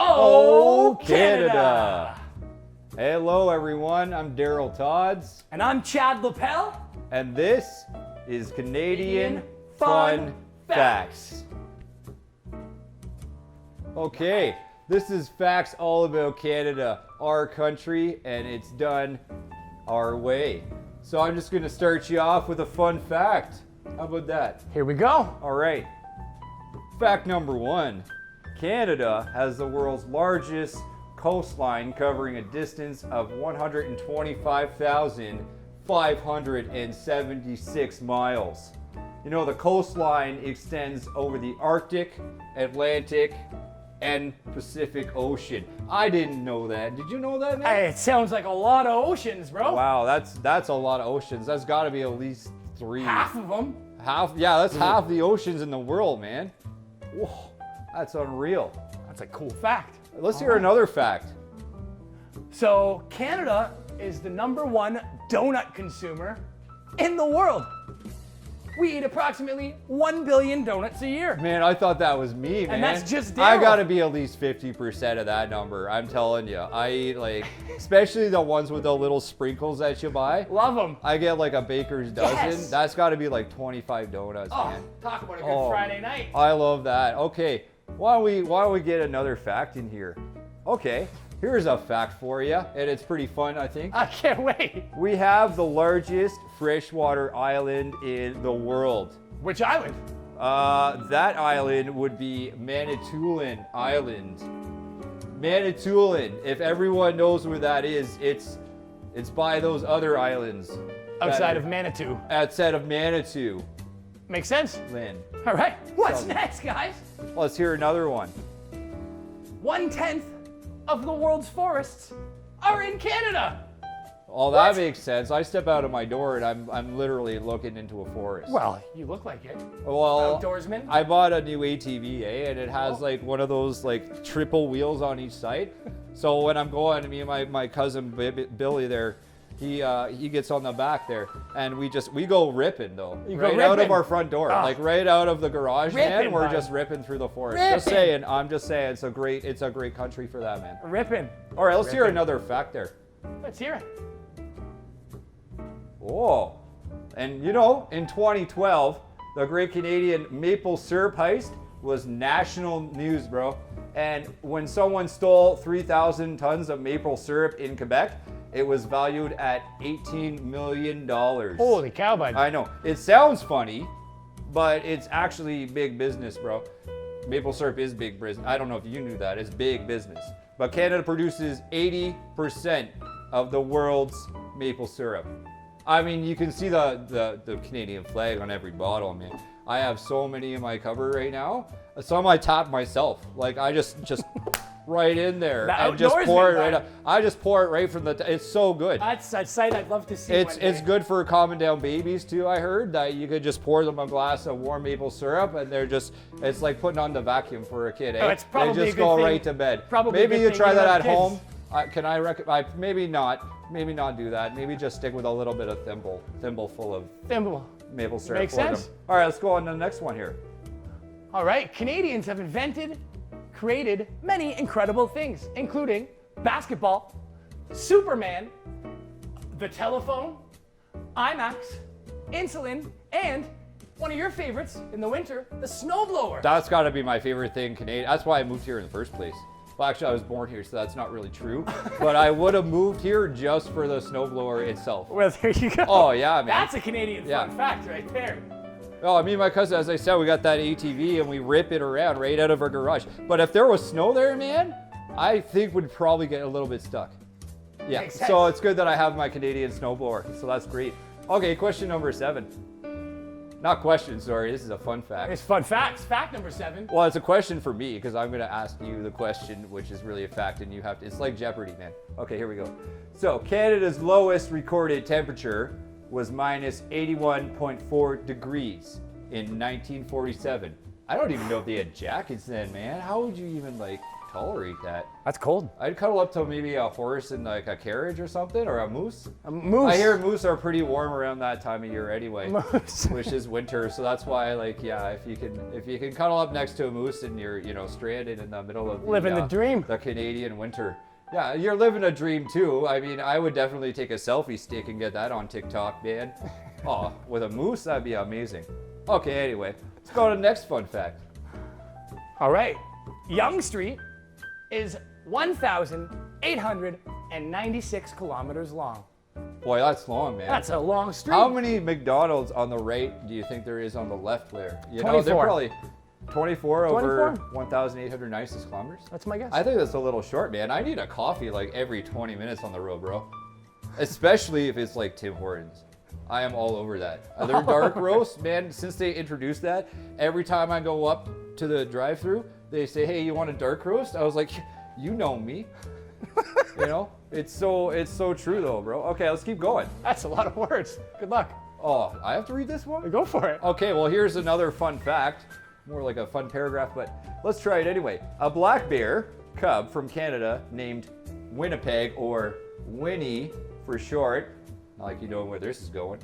Oh, Canada! Hello, everyone. I'm Daryl Todds. And I'm Chad Lapel. And this is Canadian Fun Facts. Okay, this is facts all about Canada, our country, and it's done our way. So I'm just going to start you off with a fun fact. How about that? Here we go. All right. Fact number 1. Canada has the world's largest coastline, covering a distance of 125,576 miles. You know, the coastline extends over the Arctic, Atlantic, and Pacific Ocean. I didn't know that. Did you know that, man? Hey, it sounds like a lot of oceans, bro. Wow, that's a lot of oceans. That's got to be at least 3. Half of them. Half? Yeah, that's half the oceans in the world, man. Whoa, that's unreal. That's a cool fact. Let's hear another fact. So, Canada is the #1 donut consumer in the world. We eat approximately 1 billion donuts a year. Man, I thought that was me, man. And that's just Daryl. I gotta be at least 50% of that number. I'm telling you. I eat especially the ones with the little sprinkles that you buy. Love them. I get like a baker's dozen. Yes. That's gotta be like 25 donuts, Oh, man. talk about a good Friday night. I love that. Okay, why don't we get another fact in here? Okay, here's a fact for you, and it's pretty fun, I think. I can't wait. We have the largest freshwater island in the world. Which island? That island would be Manitoulin Island. Manitoulin, if everyone knows where that is, it's by those other islands. Outside of Manitou. Outside of Manitou. Makes sense. Lynn. All right. What's So- next, guys? Let's hear another one. 1/10 of the world's forests are in Canada. Oh, that makes sense. I step out of my door and I'm literally looking into a forest. Well, you look like it. Well, Outdoorsman. I bought a new ATV, and it has like one of those like triple wheels on each side. So when I'm going, me and my cousin Billy there, he gets on the back there, and we go ripping though, right out of ripping? our front door, like right out of the garage, man. Ripping, We're bud. just ripping through the forest. Ripping. I'm just saying, it's a great country for that, man. Ripping. All right, let's hear Ripping. another fact there. Let's hear it. Oh, and you know, in 2012, the Great Canadian Maple Syrup Heist was national news, bro. And when someone stole 3,000 tons of maple syrup in Quebec, it was valued at $18 million. Holy cow, bud. I know. It sounds funny, but it's actually big business, bro. Maple syrup is big business. I don't know if you knew that. It's big business. But Canada produces 80% of the world's maple syrup. I mean, you can see the Canadian flag on every bottle, man. I have so many in my cupboard right now. Some I tap myself. Like, I just right in there and just pour it right up. I just pour it right from it's so good. That's a sight I'd love to see. It's good for calming down babies too. I heard that you could just pour them a glass of warm maple syrup, and it's like putting on the vacuum for a kid. Eh? Oh, it's probably they just a good go thing. right to bed. Probably maybe a good you thing try you that have at kids. home. Can I recommend? Maybe not. Maybe not do that. Maybe just stick with a little bit of thimble full of Thimble. maple syrup. Makes for sense. them. All right, let's go on to the next one here. All right, Canadians have created many incredible things, including basketball, Superman, the telephone, IMAX, insulin, and one of your favorites in the winter, the snowblower. That's got to be my favorite thing, Canadian. That's why I moved here in the first place. Well, actually, I was born here, so that's not really true. But I would have moved here just for the snowblower itself. Well, there you go. Oh, yeah, man. That's a Canadian Yeah. fun fact right there. Oh, me and my cousin, as I said, we got that ATV and we rip it around right out of our garage. But if there was snow there, man, I think we'd probably get a little bit stuck. Yeah, Makes so sense. it's good that I have my Canadian snowblower. So that's great. Okay, question number 7. Not question, sorry. This is a fun fact. It's fun facts. Fact number 7. Well, it's a question for me because I'm going to ask you the question, which is really a fact, and you have to. It's like Jeopardy, man. Okay, here we go. So, Canada's lowest recorded temperature was minus 81.4 degrees in 1947. I don't even know if they had jackets then, man. How would you even tolerate that. That's cold. I'd cuddle up to maybe a horse in like a carriage or something, or a moose. A moose. I hear moose are pretty warm around that time of year anyway, Moose. which is winter. So that's why, like, yeah, if you can cuddle up next to a moose and you're, stranded in the middle of Living the dream. the Canadian winter. Yeah, you're living a dream too. I mean, I would definitely take a selfie stick and get that on TikTok, man. Oh, with a moose, that'd be amazing. Okay, anyway, let's go to the next fun fact. All right. Yonge Street is 1,896 kilometers long. Boy, that's long, man. That's a long street. How many McDonald's on the right do you think there is on the left there? They're 24. probably 24 over 24? 1,896 kilometers. That's my guess. I think that's a little short, man. I need a coffee like every 20 minutes on the road, bro. Especially if it's like Tim Hortons. I am all over that. Their dark roast, man, since they introduced that, every time I go up to the drive-thru, they say, hey, you want a dark roast? I was like, you know me. It's so true though, bro. Okay, let's keep going. That's a lot of words. Good luck. Oh, I have to read this one? Go for it. Okay, well, here's another fun fact. More like a fun paragraph, but let's try it anyway. A black bear cub from Canada named Winnipeg, or Winnie for short, not like you know where this is going,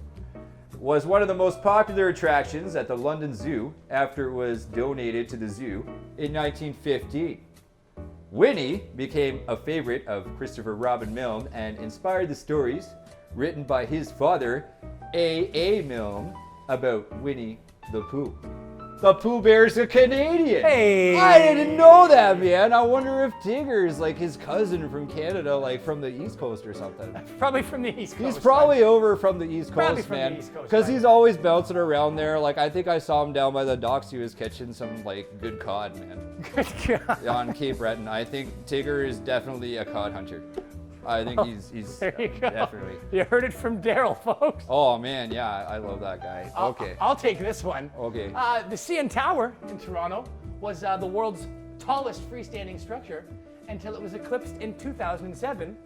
was one of the most popular attractions at the London Zoo after it was donated to the zoo in 1915. Winnie became a favorite of Christopher Robin Milne and inspired the stories written by his father, A.A. Milne, about Winnie the Pooh. The Pooh Bear's a Canadian. Hey. I didn't know that, man. I wonder if Tigger's like his cousin from Canada, like from the East Coast or something. Probably from the East Coast. He's probably over from the East Probably Coast, from the man. East Coast, Because right. he's always bouncing around there. Like, I think I saw him down by the docks. He was catching some, like, good cod, man. Good God. On Cape Breton. I think Tigger is definitely a cod hunter. I think he's There you go. definitely. You heard it from Daryl, folks. Oh, man, yeah, I love that guy. Okay. I'll take this one. Okay. The CN Tower in Toronto was the world's tallest freestanding structure until it was eclipsed in 2007.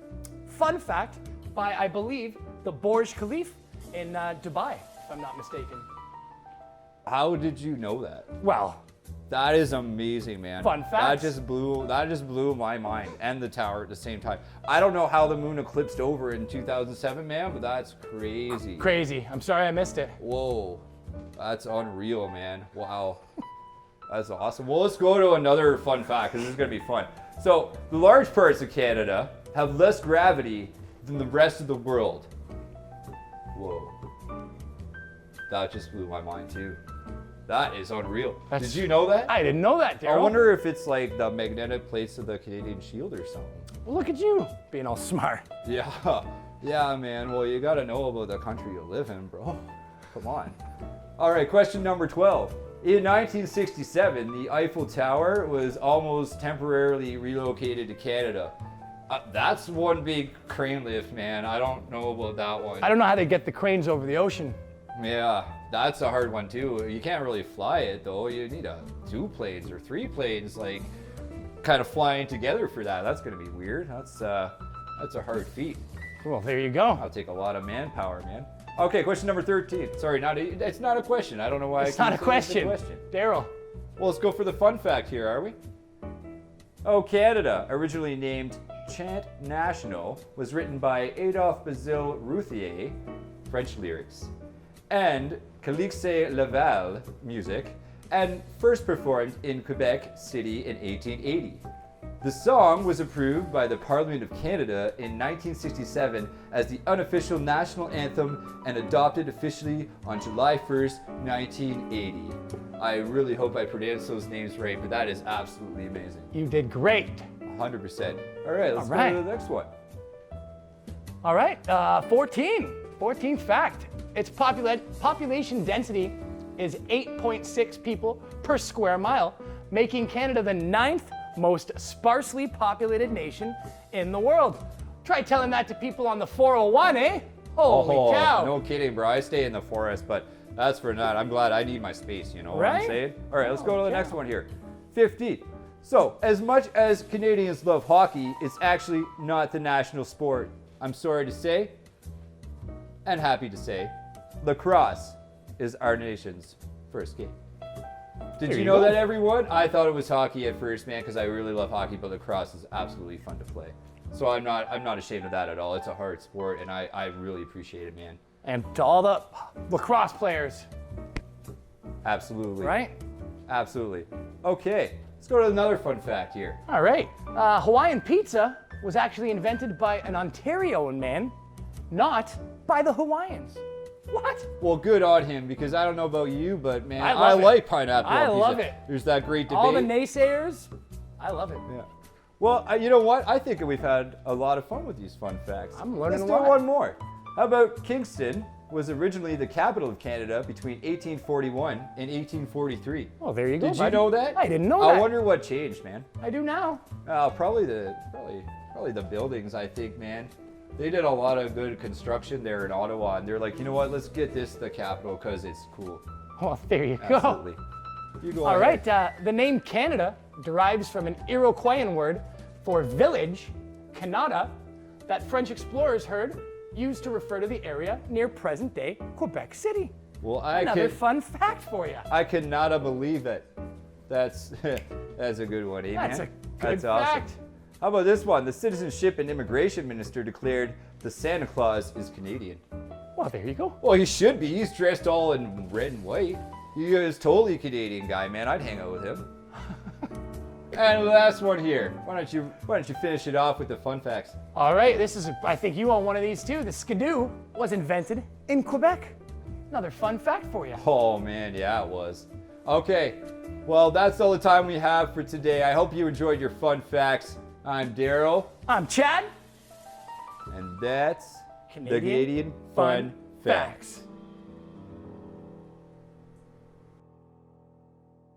Fun fact, by, I believe, the Burj Khalifa in Dubai, if I'm not mistaken. How did you know that? Well, That is amazing, man. Fun That facts. just blew my mind and the tower at the same time. I don't know how the moon eclipsed over in 2007, man, but that's crazy. crazy. I'm sorry I missed it. Whoa, that's unreal, man. Wow, that's awesome. Well, let's go to another fun fact because this is gonna be fun. So, the large parts of Canada have less gravity than the rest of the world. Whoa, that just blew my mind too. That is unreal. Did you know that? I didn't know that, Daryl. I wonder if it's like the magnetic plates of the Canadian Shield or something. Well, look at you being all smart. Yeah, yeah, man. Well, you gotta know about the country you live in, bro. Come on. All right, question number 12. In 1967, the Eiffel Tower was almost temporarily relocated to Canada. That's one big crane lift, man. I don't know about that one. I don't know how they get the cranes over the ocean. Yeah, that's a hard one too. You can't really fly it though. You need 2 planes or 3 planes, like kind of flying together for that. That's gonna be weird. That's a hard feat. Well, there you go. I'll take a lot of manpower, man. Okay, question number 13. Sorry, it's not a question. I don't know why. It's I not a keep saying question. it's a question. Daryl. Well, let's go for the fun fact here, are we? Oh, Canada, originally named Chant National, was written by Adolphe Bazille Routhier, French lyrics, and Calixte Laval music, and first performed in Quebec City in 1880. The song was approved by the Parliament of Canada in 1967 as the unofficial national anthem and adopted officially on July 1st, 1980. I really hope I pronounced those names right, but that is absolutely amazing. You did great. 100%. All right, let's All right. go to the next one. All right, 14th fact. Its population density is 8.6 people per square mile, making Canada the 9th most sparsely populated nation in the world. Try telling that to people on the 401, eh? Holy cow. No kidding, bro. I stay in the forest, but that's for not. I'm glad I need my space, you know what I'm Right? saying? All right, let's go to the Holy next cow. one here. 15. So, as much as Canadians love hockey, it's actually not the national sport. I'm sorry to say, and happy to say, lacrosse is our nation's first game. Did There you you know go. that, everyone? I thought it was hockey at first, man, because I really love hockey, but lacrosse is absolutely fun to play. So I'm not ashamed of that at all. It's a hard sport, and I really appreciate it, man. And to all the lacrosse players, Absolutely. right? Absolutely. Okay, let's go to another fun fact here. All right. Hawaiian pizza was actually invented by an Ontarioan man, not by the Hawaiians. What? Well, good on him, because I don't know about you, but man, I I love it. like pineapple I on love pizza. it. There's that great debate. All the naysayers, I love it. Yeah. Well, you know what? I think we've had a lot of fun with these fun facts. I'm learning Let's a do lot. one more. How about Kingston was originally the capital of Canada between 1841 and 1843. Oh, there you go. Did you bud. know that? I didn't know I that. wonder what changed, man. I do now. Probably the buildings, I think, man. They did a lot of good construction there in Ottawa, and they're like, you know what? Let's get this the capital because it's cool. Well, there you go. Absolutely. You go All ahead. right. The name Canada derives from an Iroquoian word for village, Canada, that French explorers heard used to refer to the area near present-day Quebec City. Well, Another fun fact for you. I cannot believe it. That's that's a good one, eh, That's man? a good That's awesome. fact. How about this one? The Citizenship and Immigration Minister declared the Santa Claus is Canadian. Well, there you go. Well, he should be. He's dressed all in red and white. He is totally a Canadian guy, man. I'd hang out with him. And the last one here. Why don't you finish it off with the fun facts? All right, I think you own one of these too. The skidoo was invented in Quebec. Another fun fact for you. Oh man, yeah, it was. Okay, well, that's all the time we have for today. I hope you enjoyed your fun facts. I'm Daryl, I'm Chad. and that's the Canadian Canadian Fun Facts.